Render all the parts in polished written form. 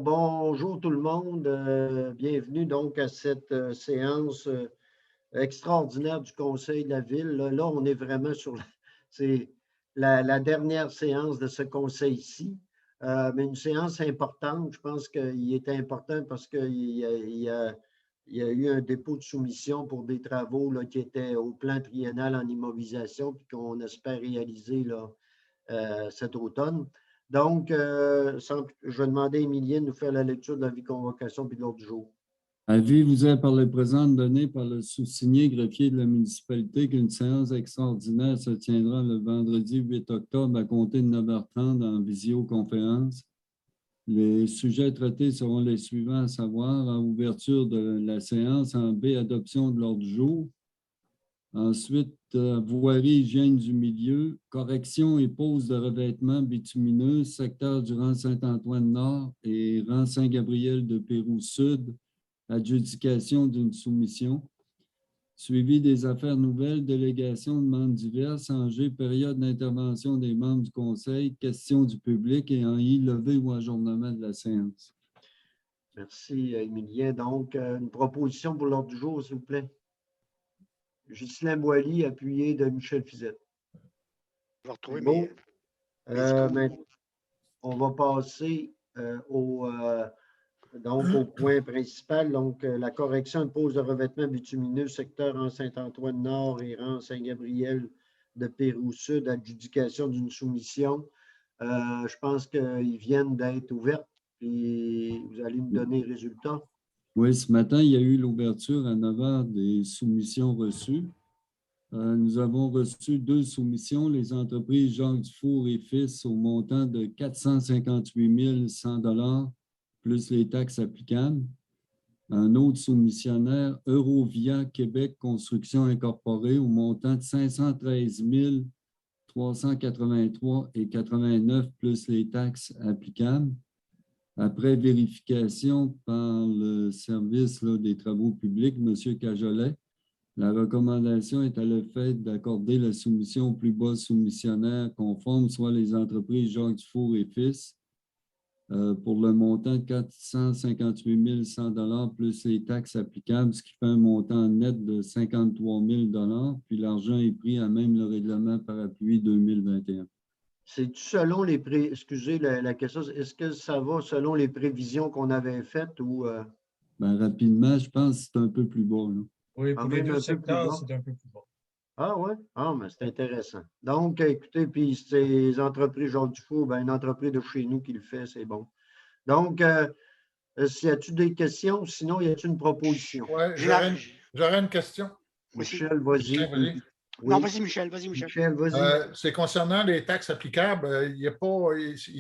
Bonjour tout le monde. Bienvenue donc à cette séance extraordinaire du Conseil de la Ville. Là, on est vraiment c'est la dernière séance de ce conseil-ci, mais une séance importante. Je pense qu'il était important parce qu'il y a eu un dépôt de soumission pour des travaux là, qui étaient au plan triennal en immobilisation puis qu'on espère réaliser là, cet automne. Donc, je vais demander à Émilien de nous faire la lecture de l'avis de convocation puis de l'ordre du jour. Avis vous est par le présent donné par le sous-signé greffier de la municipalité qu'une séance extraordinaire se tiendra le vendredi 8 octobre à compter de 9h30 en visioconférence. Les sujets traités seront les suivants, à savoir en ouverture de la séance, en B, adoption de l'ordre du jour. Ensuite, voirie, hygiène du milieu, correction et pose de revêtements bitumineux, secteur du rang Saint-Antoine-Nord et rang Saint-Gabriel de Pérou-Sud, adjudication d'une soumission. Suivi des affaires nouvelles, délégation de membres diverses, enjeux, période d'intervention des membres du Conseil, questions du public et en I, levée ou ajournement de la séance. Merci, Émilien. Donc, une proposition pour l'ordre du jour, s'il vous plaît. Ghislain Boily, appuyé de Michel Fizette. Je vais retrouver Bon. mes On va passer au point principal. Donc, la correction de pose de revêtement bitumineux, secteur en Saint-Antoine-Nord et rang Saint-Gabriel de Pérou-Sud, adjudication d'une soumission. Je pense qu'ils viennent d'être ouvertes et vous allez me donner les résultats. Oui, ce matin, il y a eu l'ouverture à 9h des soumissions reçues. Nous avons reçu 2 soumissions, les entreprises Jacques Dufour et Fils au montant de 458 100 $ plus les taxes applicables. Un autre soumissionnaire, Eurovia Québec Construction Incorporée au montant de 513 383,89 plus les taxes applicables. Après vérification par le service des travaux publics, M. Cajolet, la recommandation est à le fait d'accorder la soumission au plus bas soumissionnaire conforme, soit les entreprises Jacques Dufour et Fils, pour le montant de 458 100 $ plus les taxes applicables, ce qui fait un montant net de 53 000 $. Puis l'argent est pris à même le règlement par appui 2021. C'est selon les excusez la question, est-ce que ça va selon les prévisions qu'on avait faites ou… Rapidement, je pense que c'est un peu plus bas. Là. Oui, pour les 2 secteurs, c'est un peu plus bas. Ah oui? Ah, mais c'est intéressant. Donc, écoutez, puis ces entreprises Jacques Dufour, une entreprise de chez nous qui le fait, c'est bon. Donc, y a-t-il des questions? Sinon, y a-t-il une proposition? Oui, j'aurais une question. Michel, vas-y. Oui. Non, vas-y, Michel. Michel, vas-y. C'est concernant les taxes applicables. Il n'y a pas.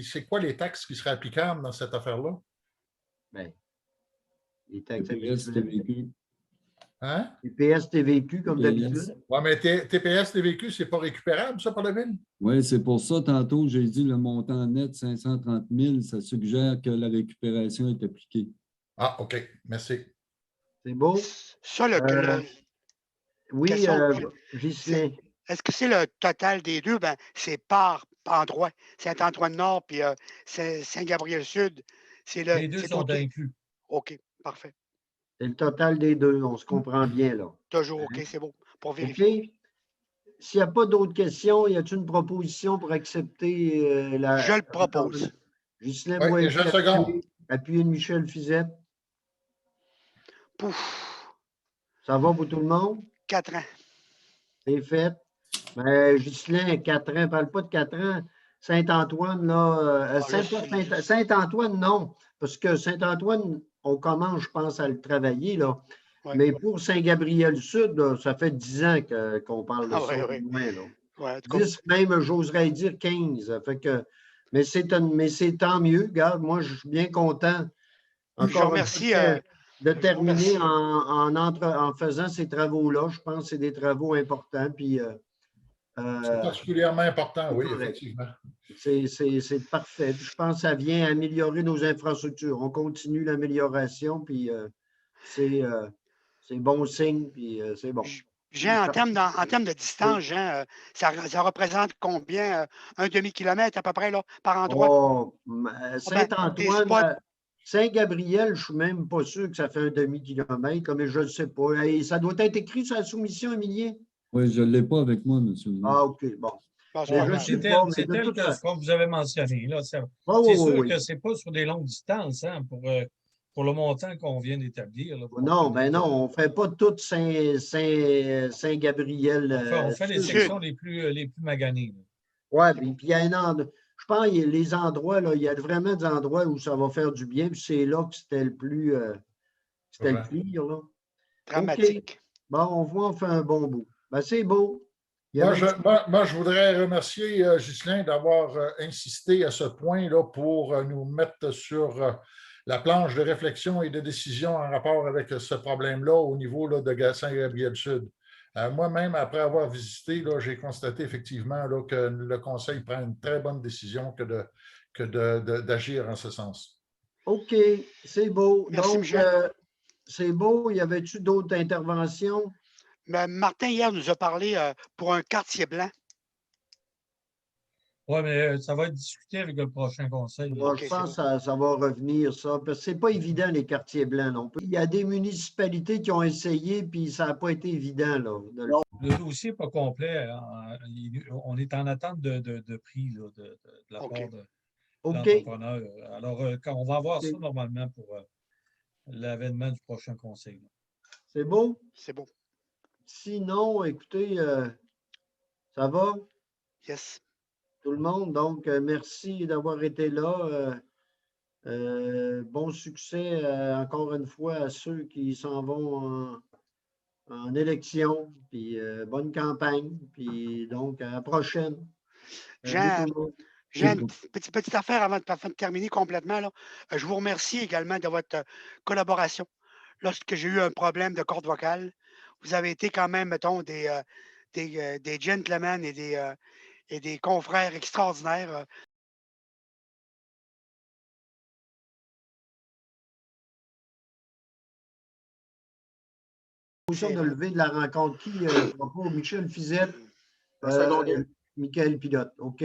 C'est quoi les taxes qui seraient applicables dans cette affaire-là? Les taxes TPS, TVQ. Hein? TPS, TVQ, comme d'habitude. Oui, mais TPS, TVQ, c'est pas récupérable, ça, par la Ville? Oui, c'est pour ça, tantôt, j'ai dit le montant net, 530 000, ça suggère que la récupération est appliquée. Ah, OK. Merci. C'est beau? Ça, oui, Ghislain. Est-ce que c'est le total des deux? C'est par endroit. Saint-Antoine-Nord puis Saint-Gabriel-Sud. Les deux sont inclus. OK, parfait. C'est le total des deux, on se comprend bien, là. Toujours, OK, c'est bon. Pour vérifier. OK. S'il n'y a pas d'autres questions, y a-t-il une proposition pour accepter la… Je le propose. Ghislain Oui, Boily, je le second. appuyé de Michel Fizette. Pouf. Ça va pour tout le monde? 4 ans. C'est fait. Ghislain, 4 ans, parle pas de 4 ans. Saint-Antoine, là, Saint-Antoine, non, parce que Saint-Antoine, on commence, je pense, à le travailler, là. Ouais. Mais pour Saint-Gabriel-Sud, ça fait 10 ans qu'on parle de ça. Ouais. Loin, là. Ouais, 10, même, j'oserais dire 15. Fait que, mais c'est tant mieux. Regarde, moi, je suis bien content. Je remercie. De terminer en faisant ces travaux-là. Je pense que c'est des travaux importants. Puis, c'est particulièrement important, oui, effectivement. C'est parfait. Puis je pense que ça vient améliorer nos infrastructures. On continue l'amélioration, puis c'est bon signe, puis c'est bon. Jean, en termes de distance, Jean, ça représente combien? Un demi-kilomètre à peu près là, par endroit? Saint-Antoine, Saint-Gabriel, je ne suis même pas sûr que ça fait un demi-kilomètre, mais je ne sais pas. Et ça doit être écrit sur la soumission, Emilien? Oui, je ne l'ai pas avec moi, M. le maire. Ah, OK, bon. Bon, c'est Mais pas je grave. sais C'est pas, mais c'est de tel toute que façon. ce qu'on vous avait mentionné. Là, Oui, c'est oui, sûr oui. que ce n'est pas sur des longues distances hein, pour le montant qu'on vient d'établir. Là, vous Non, comprenez ben non, que on ne fait pas tout Saint-Gabriel on fait les Sud. sections les plus maganées. Oui, puis il y a un endroit. Je pense qu'il y a les endroits, là, il y a vraiment des endroits où ça va faire du bien, puis c'est là que c'était le plus c'était le Ouais. pire, là. OK. Dramatique. Bon, on voit, on fait un bon bout. Ben, c'est beau. Il y Moi, avait je voudrais remercier Ghislain d'avoir insisté à ce point-là pour nous mettre sur la planche de réflexion et de décision en rapport avec ce problème-là au niveau là, de Saint-Gabriel-Sud. Moi-même, après avoir visité, j'ai constaté effectivement là, que le Conseil prend une très bonne décision que d'agir en ce sens. OK, c'est beau. Merci, Donc, Michel. c'est beau. Y avait-tu d'autres interventions? Mais Martin, hier, nous a parlé pour un quartier blanc. Oui, mais ça va être discuté avec le prochain conseil. Moi, OK, je c'est pense bon. que ça va revenir, ça, parce que c'est pas évident, les quartiers blancs non plus. Il y a des municipalités qui ont essayé, puis ça n'a pas été évident, là. Le dossier n'est pas complet. On est en attente de prix là, de la OK. part de OK, l'entrepreneur. Alors, on va voir ça OK. normalement pour l'avènement du prochain conseil. Là. C'est beau? C'est bon. Sinon, écoutez, ça va, Yes. tout le monde? Donc, merci d'avoir été là. Bon succès, encore une fois, à ceux qui s'en vont en élection. Puis, bonne campagne. Puis, donc, à la prochaine. Salut tout Jean, le monde. J'ai une petite affaire avant de terminer complètement. Là. Je vous remercie également de votre collaboration. Lorsque j'ai eu un problème de corde vocale, vous avez été quand même, mettons, des gentlemen et des confrères extraordinaires. Position de lever de la rencontre. Qui propose? Michel Fizette, La seconde. Michael Pilote. OK.